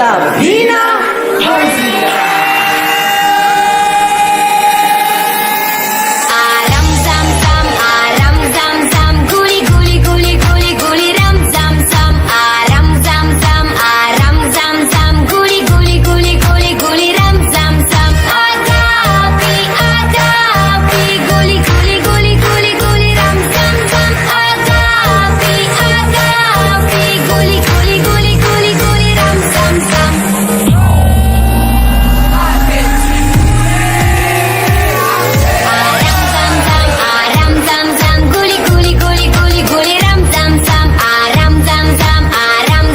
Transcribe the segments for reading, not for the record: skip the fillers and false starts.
Sabina Fauzia. Aram zam zam, aram zam zam, guli guli guli guli guli ram zam zam. Aram zam zam, aram zam zam, guli guli guli guli guli ram zam zam. Ada api, guli guli guli guli guli ram zam zam. Ada api, guli guli guli guli guli ram zam zam. Aram zam zam, guli guli guli guli guli ram zam zam. Aram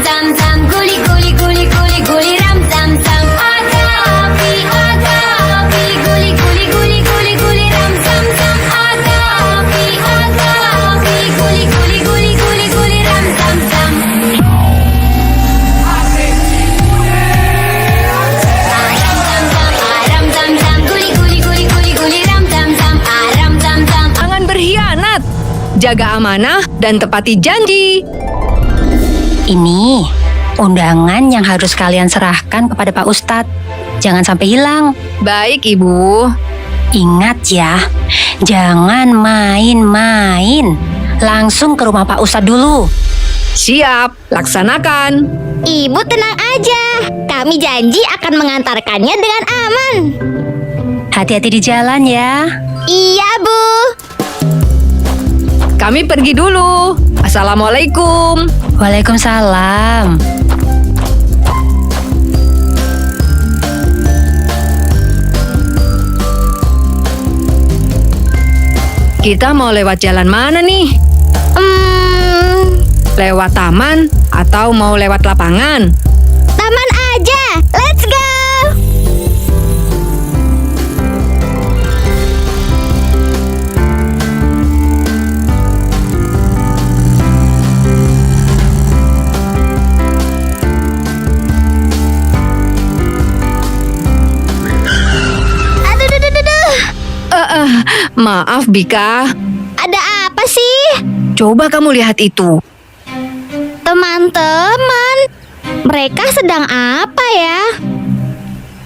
zam zam, guli guli guli guli guli ram zam zam. Ada api, guli guli guli guli guli ram zam zam. Ada api, guli guli guli guli guli ram zam zam. Aram zam zam, guli guli guli guli guli ram zam zam. Aram zam zam. Jangan berkhianat, jaga amanah dan tepati janji. Ini undangan yang harus kalian serahkan kepada Pak Ustadz. Jangan sampai hilang. Baik, Ibu. Ingat ya, jangan main-main. Langsung ke rumah Pak Ustadz dulu. Siap, laksanakan. Ibu tenang aja, kami janji akan mengantarkannya dengan aman. Hati-hati di jalan ya. Iya, Bu. Kami pergi dulu. Assalamualaikum. Waalaikumsalam. Kita mau lewat jalan mana nih? Lewat taman atau mau lewat lapangan? Taman aja. Let's go. Aduh, duh, duh, duh, duh. Maaf, Bika. Ada apa sih? Coba kamu lihat itu. Teman-teman, mereka sedang apa ya?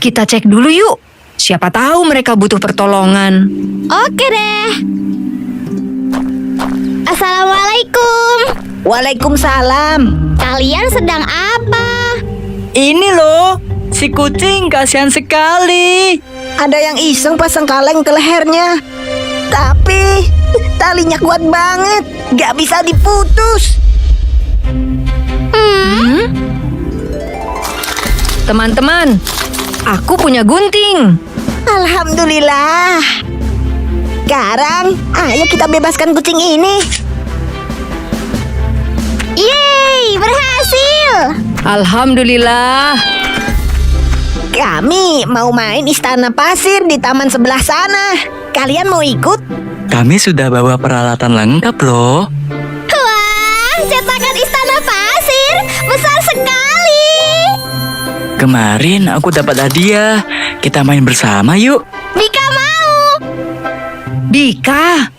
Kita cek dulu yuk. Siapa tahu mereka butuh pertolongan. Oke deh. Assalamualaikum. Waalaikumsalam. Kalian sedang apa? Ini loh, si kucing kasihan sekali. Ada yang iseng pasang kaleng ke lehernya. Tapi talinya kuat banget, gak bisa diputus. Teman-teman, aku punya gunting. Alhamdulillah. Sekarang, ayo kita bebaskan kucing ini. Yeay, berhasil. Alhamdulillah. Kami mau main istana pasir di taman sebelah sana. Kalian mau ikut? Kami sudah bawa peralatan lengkap loh. Wah, cetakan istana pasir besar sekali. Kemarin aku dapat hadiah. Kita main bersama yuk. Bika mau. Bika,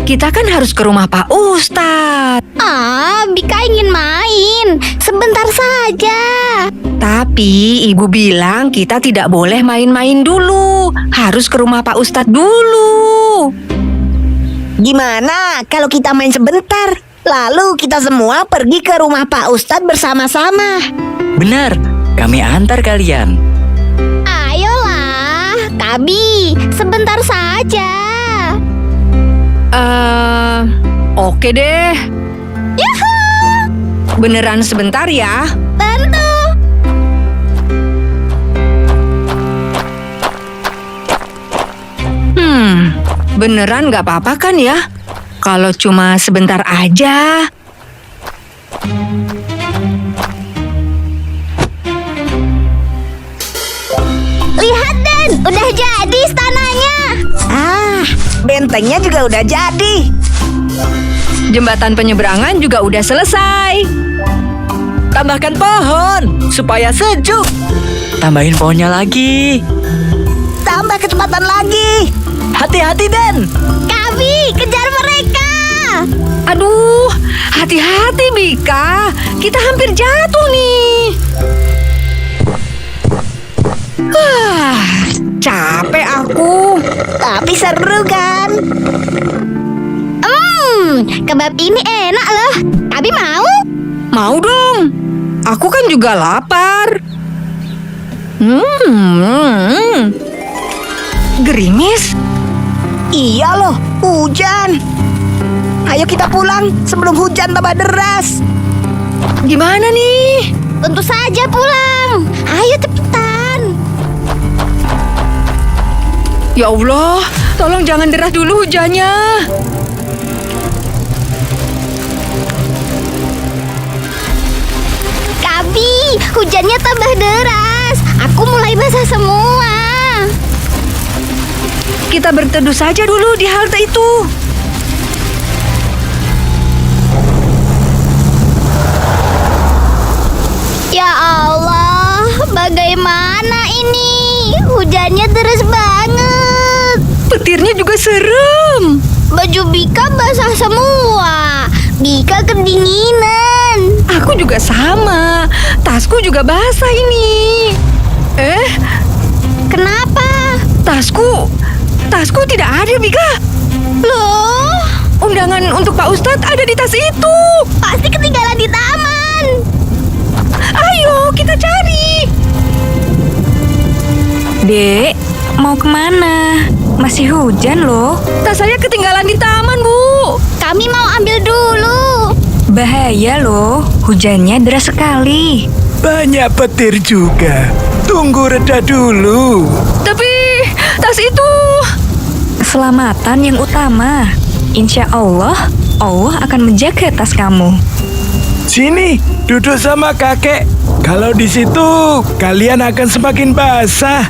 kita kan harus ke rumah Pak Ustadz. Bika ingin main. Sebentar saja. Tapi ibu bilang kita tidak boleh main-main dulu. Harus ke rumah Pak Ustadz dulu. Gimana kalau kita main sebentar? Lalu kita semua pergi ke rumah Pak Ustadz bersama-sama. Benar, kami antar kalian. Ayolah, Kabi, sebentar saja. Oke deh. Yuhuu, Beneran sebentar ya. tentu. Beneran nggak apa-apa kan ya? Kalau cuma sebentar aja. Lihat Den, udah jadi istananya. Bentengnya juga udah jadi. Jembatan penyeberangan juga udah selesai. Tambahkan pohon supaya sejuk. Tambahin pohonnya lagi. Tambah kecepatan lagi. Hati-hati Den. Kabi, kejar mereka. Aduh, hati-hati Bika. Kita hampir jatuh nih. Capek aku. Tapi seru kan? Kebab ini enak loh. Abi mau? Mau dong. Aku kan juga lapar. Gerimis. Iya loh, hujan. Ayo kita pulang sebelum hujan tambah deras. Gimana nih? Tentu saja pulang. Ayo cepetan. Ya Allah, tolong jangan deras dulu hujannya. Kabi, hujannya tambah deras. Aku mulai basah semua. Kita berteduh saja dulu di halte itu. Ya Allah, bagaimana ini? Hujannya deras banget. Petirnya juga serem. Baju Bika basah semua. Bika kedinginan. Aku juga sama. Tasku juga basah ini. Kenapa? Tasku tidak ada, Bika. Loh, Undangan untuk Pak Ustadz ada di tas itu. pasti ketinggalan di taman. Ayo, kita cari. Dek, mau kemana? Masih hujan loh. Tas saya ketinggalan di taman, Bu. Kami mau ambil dulu. Bahaya loh, hujannya deras sekali. Banyak petir juga. Tunggu reda dulu. Tapi tas itu keselamatan yang utama. Insya Allah, Allah akan menjaga tas kamu. Sini, duduk sama kakek. Kalau di situ, kalian akan semakin basah.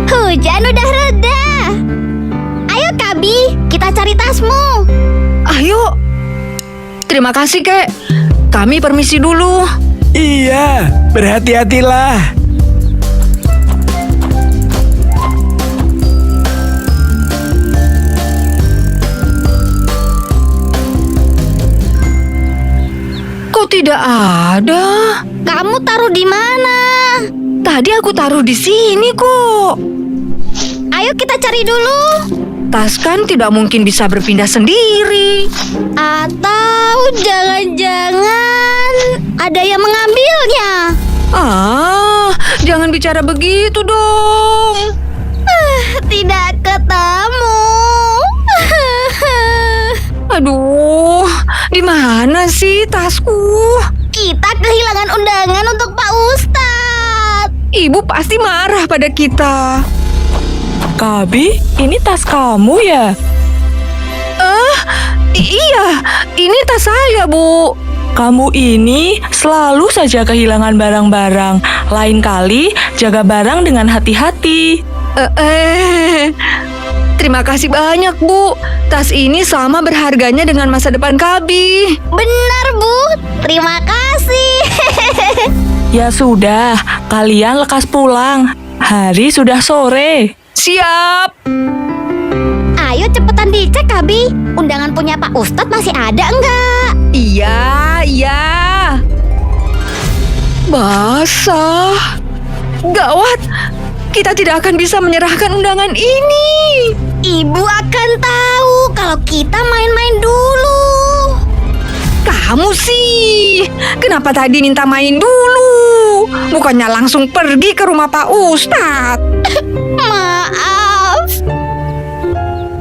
Hujan udah reda. Ayo Kabi, kita cari tasmu. Ayo. Terima kasih, Kek. Kami permisi dulu. Iya, berhati-hatilah. Kok tidak ada? Kamu taruh di mana? Tadi aku taruh di sini kok. Ayo kita cari dulu. Tas kan tidak mungkin bisa berpindah sendiri. Atau jangan-jangan ada yang mengambilnya. Jangan bicara begitu dong. Tidak ketemu. Aduh, di mana sih tasku? Kita kehilangan undangan untuk Pak Ustadz. Ibu pasti marah pada kita. Kabi, ini tas kamu ya? Iya, ini tas saya, Bu. Kamu ini selalu saja kehilangan barang-barang. Lain kali, jaga barang dengan hati-hati. Terima kasih banyak, Bu. Tas ini sama berharganya dengan masa depan Kabi. Benar, Bu. Terima kasih. Ya sudah, kalian lekas pulang. Hari sudah sore. Siap. Ayo cepetan dicek, Kabi. Undangan punya Pak Ustadz masih ada enggak? Iya. Basah. Gawat. Kita tidak akan bisa menyerahkan undangan ini. Ibu akan tahu kalau kita main-main dulu. Kamu sih, kenapa tadi minta main dulu? Bukannya langsung pergi ke rumah Pak Ustadz. Maaf.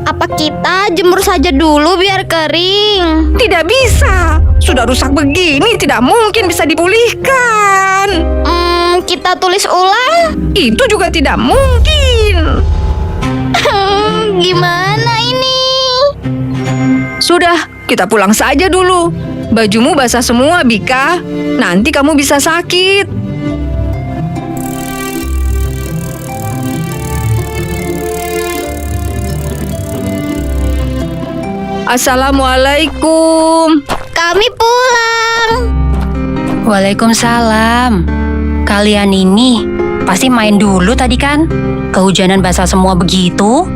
Apa kita jemur saja dulu biar kering? Tidak bisa. Sudah rusak begini, tidak mungkin bisa dipulihkan. Kita tulis ulang? Itu juga tidak mungkin. Gimana ini? Sudah, kita pulang saja dulu. Bajumu basah semua, Bika. Nanti kamu bisa sakit. Assalamualaikum. Kami pulang. Waalaikumsalam. Kalian ini pasti main dulu tadi kan? Kehujanan basah semua begitu?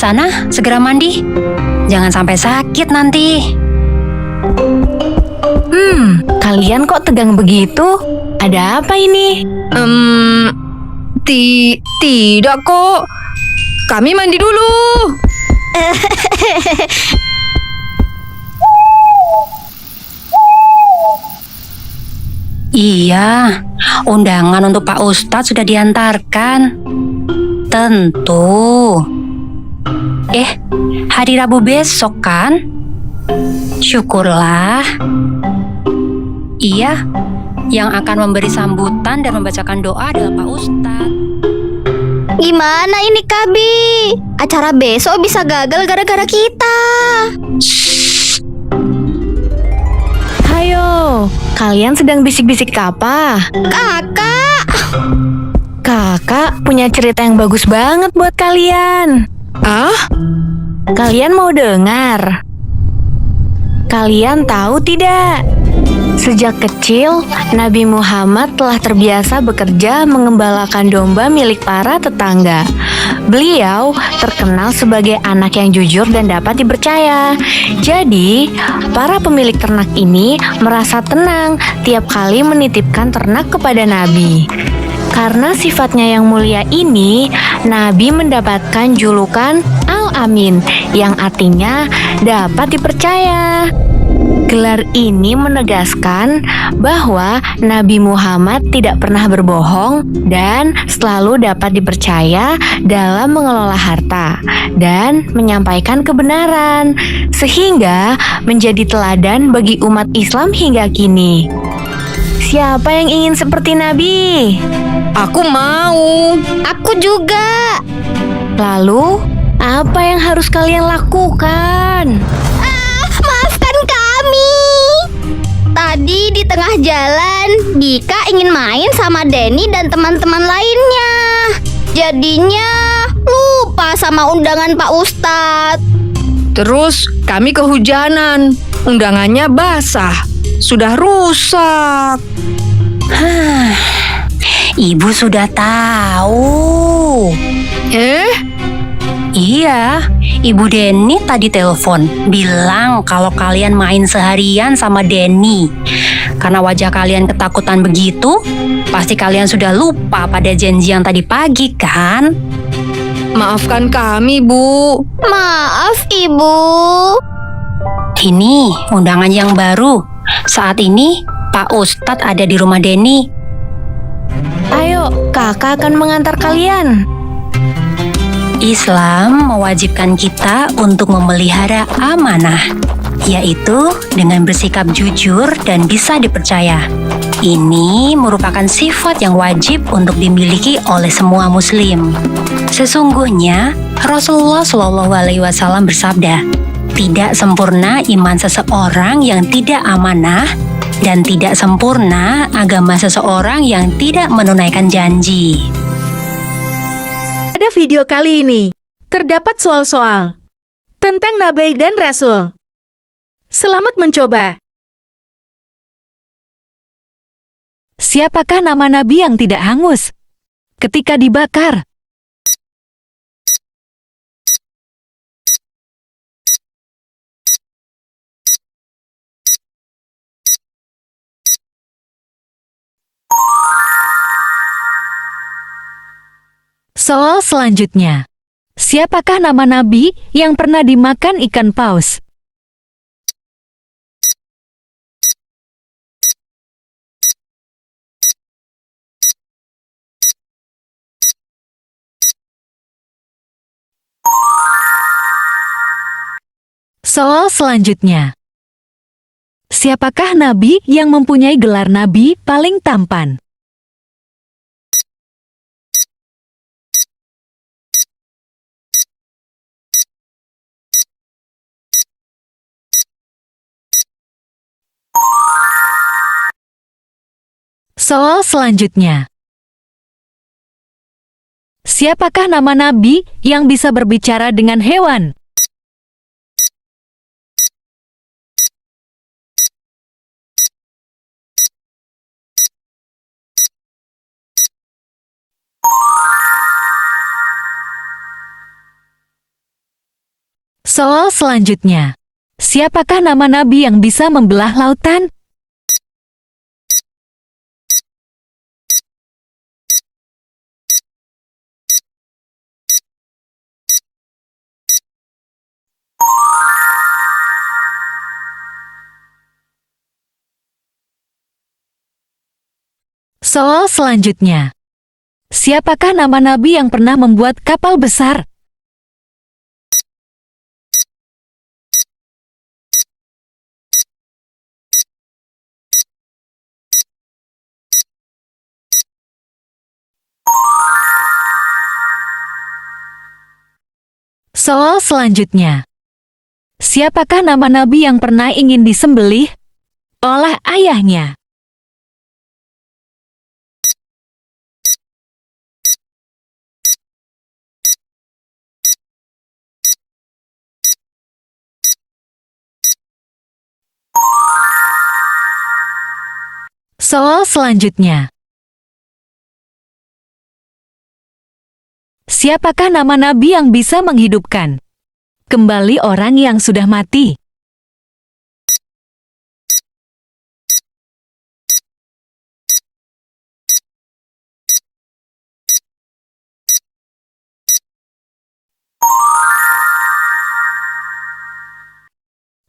Sana, segera mandi. Jangan sampai sakit nanti. Kalian kok tegang begitu? Ada apa ini? Tidak kok. Kami mandi dulu. Iya, undangan untuk Pak Ustadz sudah diantarkan. Tentu. Hari Rabu besok kan? Syukurlah. Iya, yang akan memberi sambutan dan membacakan doa adalah Pak Ustadz. Gimana ini Kabi? Acara besok bisa gagal gara-gara kita. Hayo, kalian sedang bisik-bisik apa? Kakak, Kakak punya cerita yang bagus banget buat kalian. Ah, Kalian mau dengar? Kalian tahu tidak? Sejak kecil, Nabi Muhammad telah terbiasa bekerja mengembalakan domba milik para tetangga. Beliau terkenal sebagai anak yang jujur dan dapat dipercaya. Jadi, para pemilik ternak ini merasa tenang tiap kali menitipkan ternak kepada Nabi. Karena sifatnya yang mulia ini, Nabi mendapatkan julukan Al-Amin, yang artinya dapat dipercaya. Gelar ini menegaskan bahwa Nabi Muhammad tidak pernah berbohong dan selalu dapat dipercaya dalam mengelola harta dan menyampaikan kebenaran, sehingga menjadi teladan bagi umat Islam hingga kini. Siapa yang ingin seperti Nabi? aku mau. aku juga. Lalu, apa yang harus kalian lakukan? Maafkan kami. Tadi di tengah jalan, Dika ingin main sama Denny dan teman-teman lainnya. Jadinya lupa sama undangan Pak Ustadz. Terus kami kehujanan. Undangannya basah. Sudah rusak. Ibu sudah tahu. Iya, Ibu Denny tadi telepon bilang kalau kalian main seharian sama Denny. Karena wajah kalian ketakutan begitu, pasti kalian sudah lupa pada janji yang tadi pagi kan? Maafkan kami, Bu. Maaf, Ibu. Ini undangan yang baru. Saat ini Pak Ustadz ada di rumah Denny. Ayo, kakak akan mengantar kalian. Islam mewajibkan kita untuk memelihara amanah, yaitu dengan bersikap jujur dan bisa dipercaya. Ini merupakan sifat yang wajib untuk dimiliki oleh semua muslim. Sesungguhnya Rasulullah Shallallahu Alaihi Wasallam bersabda, tidak sempurna iman seseorang yang tidak amanah dan tidak sempurna agama seseorang yang tidak menunaikan janji. Pada video kali ini, terdapat soal-soal tentang Nabi dan Rasul. Selamat mencoba. Siapakah nama Nabi yang tidak hangus ketika dibakar? Soal selanjutnya, siapakah nama Nabi yang pernah dimakan ikan paus? Soal selanjutnya, siapakah Nabi yang mempunyai gelar Nabi paling tampan? Soal selanjutnya, siapakah nama Nabi yang bisa berbicara dengan hewan? Soal selanjutnya. Siapakah nama nabi yang bisa membelah lautan? Soal selanjutnya. Siapakah nama nabi yang pernah membuat kapal besar? Soal selanjutnya. Siapakah nama nabi yang pernah ingin disembelih oleh ayahnya? Soal selanjutnya. Siapakah nama nabi yang bisa menghidupkan kembali orang yang sudah mati?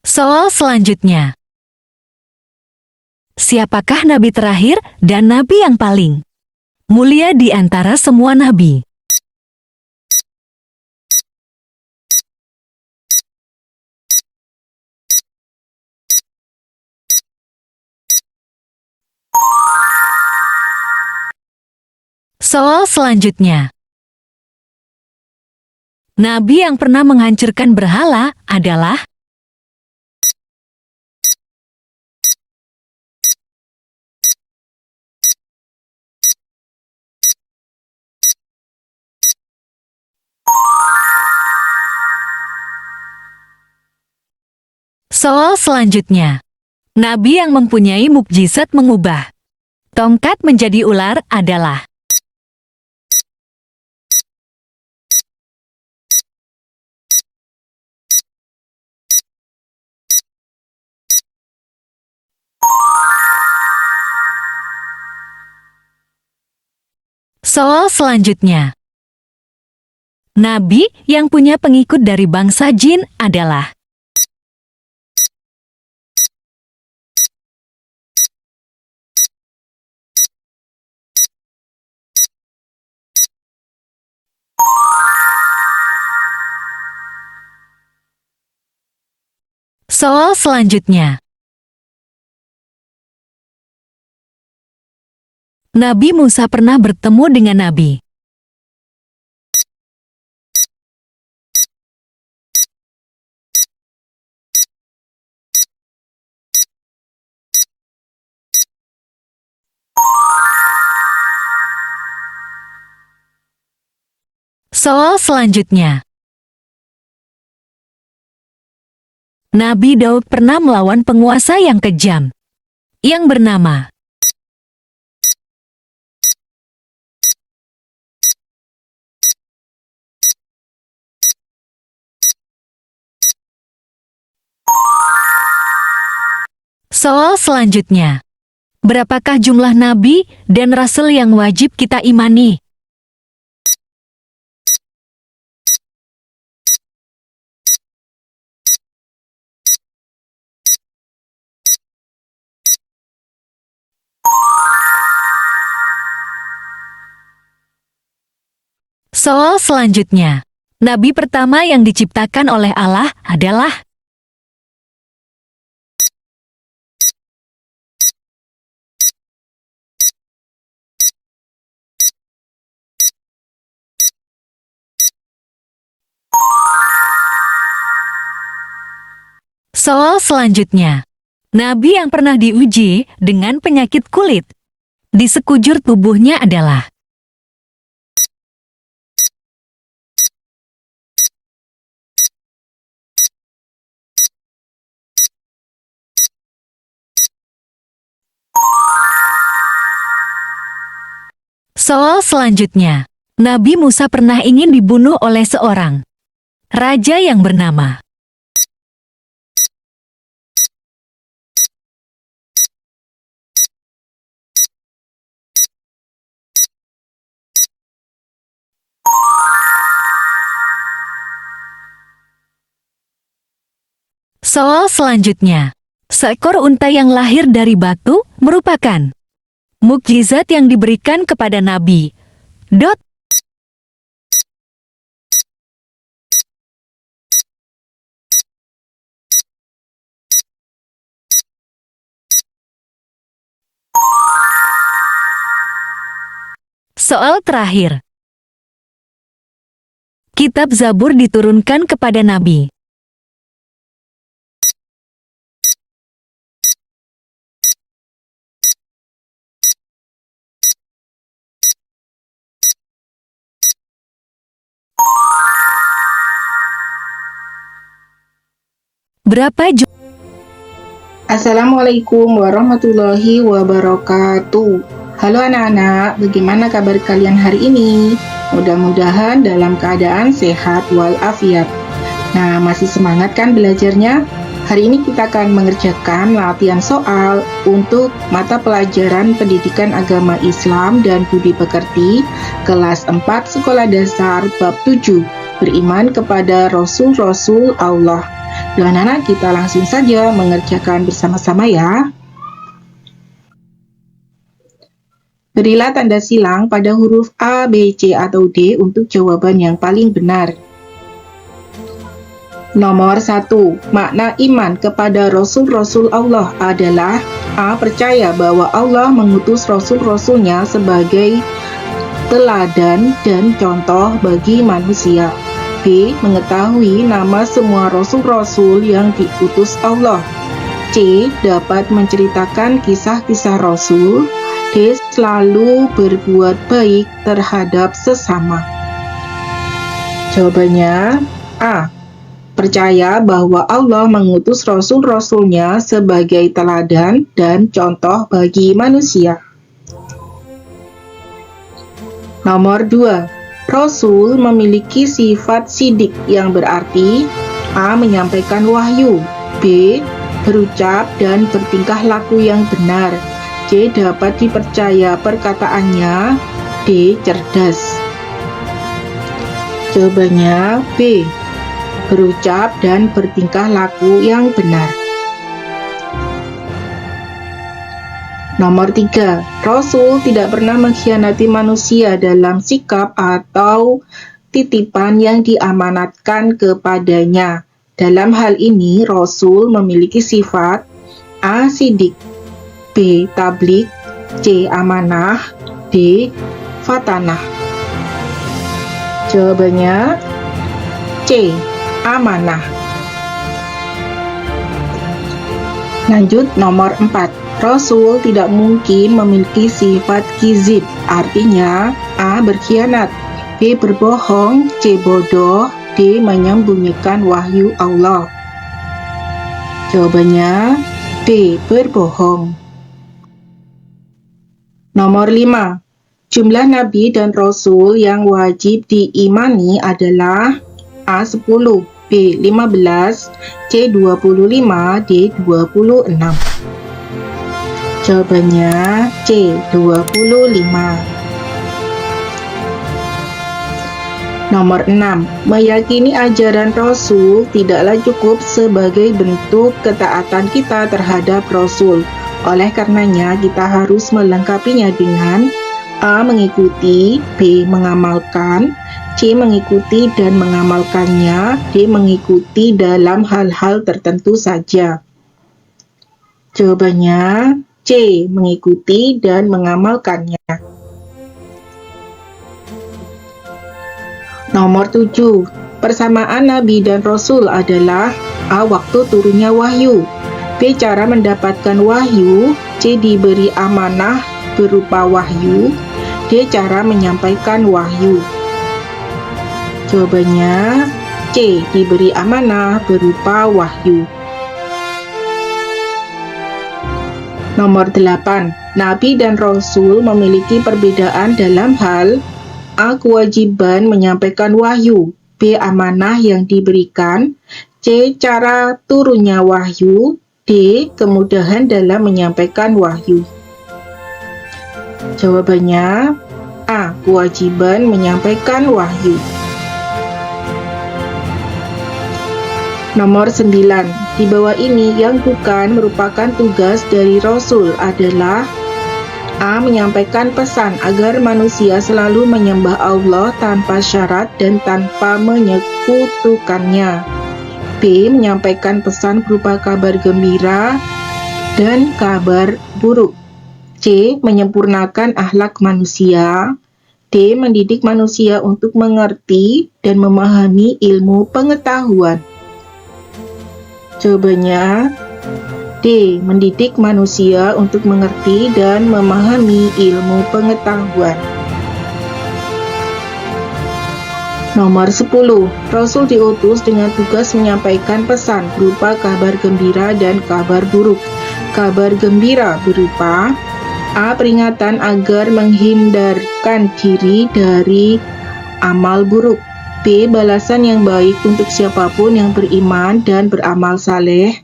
Soal selanjutnya. Siapakah nabi terakhir dan nabi yang paling mulia di antara semua nabi? Soal selanjutnya. Nabi yang pernah menghancurkan berhala adalah Soal selanjutnya. Nabi yang mempunyai mukjizat mengubah tongkat menjadi ular adalah Soal selanjutnya. Nabi yang punya pengikut dari bangsa jin adalah Soal selanjutnya. Nabi Musa pernah bertemu dengan Nabi Soal selanjutnya. Nabi Daud pernah melawan penguasa yang kejam yang bernama Soal selanjutnya. Berapakah jumlah nabi dan rasul yang wajib kita imani? Soal selanjutnya. Nabi pertama yang diciptakan oleh Allah adalah Soal selanjutnya. Nabi yang pernah diuji dengan penyakit kulit di sekujur tubuhnya adalah Soal selanjutnya. Nabi Musa pernah ingin dibunuh oleh seorang raja yang bernama Soal selanjutnya, seekor unta yang lahir dari batu merupakan mukjizat yang diberikan kepada Nabi. Dot. Soal terakhir. Kitab Zabur diturunkan kepada Nabi. Berapa jumlah? Assalamualaikum warahmatullahi wabarakatuh. Halo anak-anak, bagaimana kabar kalian hari ini? Mudah-mudahan dalam keadaan sehat walafiat. Nah, masih semangat kan belajarnya? Hari ini kita akan mengerjakan latihan soal untuk mata pelajaran Pendidikan Agama Islam dan Budi Pekerti kelas 4 Sekolah Dasar bab 7, beriman kepada Rasul-Rasul Allah. Dan anak-anak, kita langsung saja mengerjakan bersama-sama ya. Berilah tanda silang pada huruf A, B, C, atau D untuk jawaban yang paling benar. Nomor 1. Makna iman kepada Rasul-Rasul Allah adalah A. Percaya bahwa Allah mengutus Rasul-Rasulnya sebagai teladan dan contoh bagi manusia. B. Mengetahui nama semua Rasul-Rasul yang diutus Allah. C. Dapat menceritakan kisah-kisah Rasul. D. Selalu berbuat baik terhadap sesama. Jawabannya A. Percaya bahwa Allah mengutus Rasul-Rasulnya sebagai teladan dan contoh bagi manusia. Nomor 2. Rasul memiliki sifat sidik yang berarti A. Menyampaikan wahyu. B. Berucap dan bertingkah laku yang benar. C. Dapat dipercaya perkataannya. D. Cerdas. Jawabannya B. Berucap dan bertingkah laku yang benar. Nomor 3. Rasul tidak pernah mengkhianati manusia dalam sikap atau titipan yang diamanatkan kepadanya. Dalam hal ini, Rasul memiliki sifat A. Sidik, B. Tablik, C. Amanah, D. Fatanah. Jawabannya C. Amanah. Lanjut nomor 4. Rasul tidak mungkin memiliki sifat kizib, artinya A. Berkhianat, B. Berbohong, C. Bodoh, D. Menyembunyikan wahyu Allah. Jawabannya B. Berbohong. Nomor 5. Jumlah Nabi dan Rasul yang wajib diimani adalah A. 10, B. 15, C. 25, D. 26. Jawabannya C. 25. Nomor 6. Meyakini ajaran Rasul tidaklah cukup sebagai bentuk ketaatan kita terhadap Rasul. Oleh karenanya, kita harus melengkapinya dengan A. Mengikuti, B. Mengamalkan, C. Mengikuti dan mengamalkannya, D. Mengikuti dalam hal-hal tertentu saja. Jawabannya C. Mengikuti dan mengamalkannya. Nomor 7. Persamaan Nabi dan Rasul adalah A. Waktu turunnya wahyu, B. Cara mendapatkan wahyu, C. Diberi amanah berupa wahyu, D. Cara menyampaikan wahyu. Jawabannya C. Diberi amanah berupa wahyu. Nomor 8. Nabi dan Rasul memiliki perbedaan dalam hal A. Kewajiban menyampaikan wahyu, B. Amanah yang diberikan, C. Cara turunnya wahyu, D. Kemudahan dalam menyampaikan wahyu. Jawabannya A. Kewajiban menyampaikan wahyu. Nomor 9. di bawah ini yang bukan merupakan tugas dari Rasul adalah: A. Menyampaikan pesan agar manusia selalu menyembah Allah tanpa syarat dan tanpa menyekutukannya. B. Menyampaikan pesan berupa kabar gembira dan kabar buruk. C. Menyempurnakan akhlak manusia. D. Mendidik manusia untuk mengerti dan memahami ilmu pengetahuan. Jawabannya D. Mendidik manusia untuk mengerti dan memahami ilmu pengetahuan. Nomor 10. Rasul diutus dengan tugas menyampaikan pesan berupa kabar gembira dan kabar buruk. Kabar gembira berupa: A. Peringatan agar menghindarkan diri dari amal buruk. B. Balasan yang baik untuk siapapun yang beriman dan beramal saleh.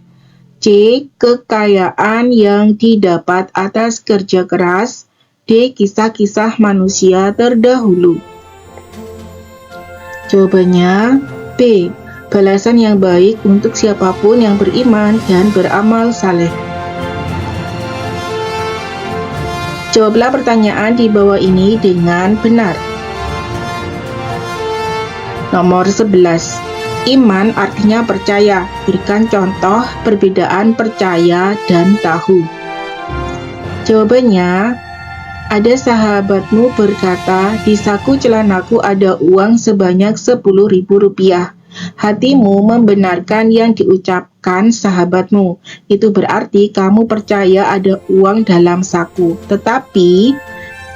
C. Kekayaan yang didapat atas kerja keras. D. Kisah-kisah manusia terdahulu. Jawabannya B. Balasan yang baik untuk siapapun yang beriman dan beramal saleh. Jawablah pertanyaan di bawah ini dengan benar. Nomor 11. Iman artinya percaya. Berikan contoh perbedaan percaya dan tahu. Jawabannya, ada sahabatmu berkata, di saku celanaku ada uang sebanyak 10.000 rupiah. Hatimu membenarkan yang diucapkan sahabatmu. Itu berarti kamu percaya ada uang dalam saku. Tetapi,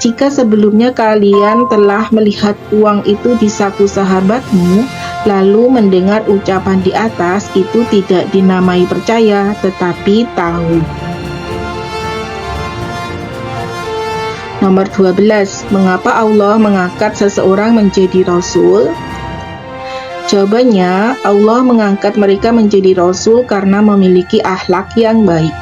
jika sebelumnya kalian telah melihat uang itu di saku sahabatmu, lalu mendengar ucapan di atas, itu tidak dinamai percaya, tetapi tahu. Nomor 12. Mengapa Allah mengangkat seseorang menjadi Rasul? Jawabannya, Allah mengangkat mereka menjadi Rasul karena memiliki akhlak yang baik.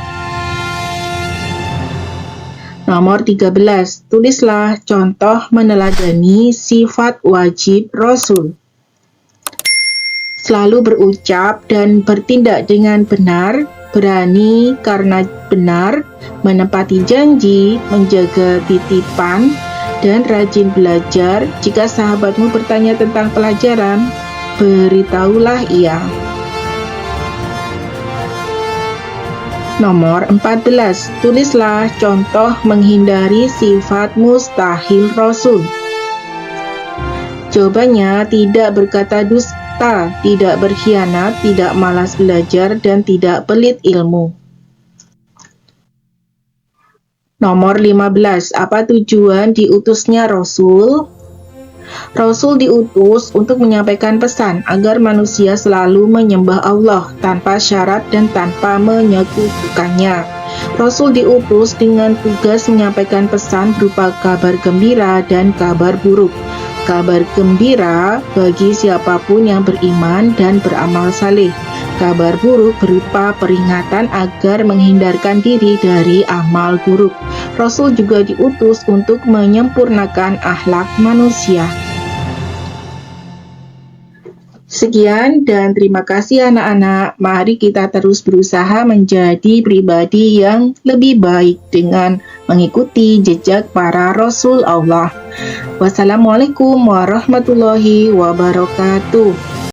Nomor 13. Tulislah contoh meneladani sifat wajib Rasul. Selalu berucap dan bertindak dengan benar, berani karena benar, menepati janji, menjaga titipan, dan rajin belajar. Jika sahabatmu bertanya tentang pelajaran, beritahulah ia. Nomor 14. Tulislah contoh menghindari sifat mustahil Rasul. Jawabannya, tidak berkata dusta, tidak berkhianat, tidak malas belajar, dan tidak pelit ilmu. Nomor 15. Apa tujuan diutusnya Rasul? Rasul diutus untuk menyampaikan pesan agar manusia selalu menyembah Allah tanpa syarat dan tanpa menyekutukannya. Rasul diutus dengan tugas menyampaikan pesan berupa kabar gembira dan kabar buruk. Kabar gembira bagi siapapun yang beriman dan beramal saleh. Kabar buruk berupa peringatan agar menghindarkan diri dari amal buruk. Rasul juga diutus untuk menyempurnakan akhlak manusia. Sekian dan terima kasih anak-anak. Mari kita terus berusaha menjadi pribadi yang lebih baik dengan mengikuti jejak para Rasul Allah. Wassalamualaikum warahmatullahi wabarakatuh.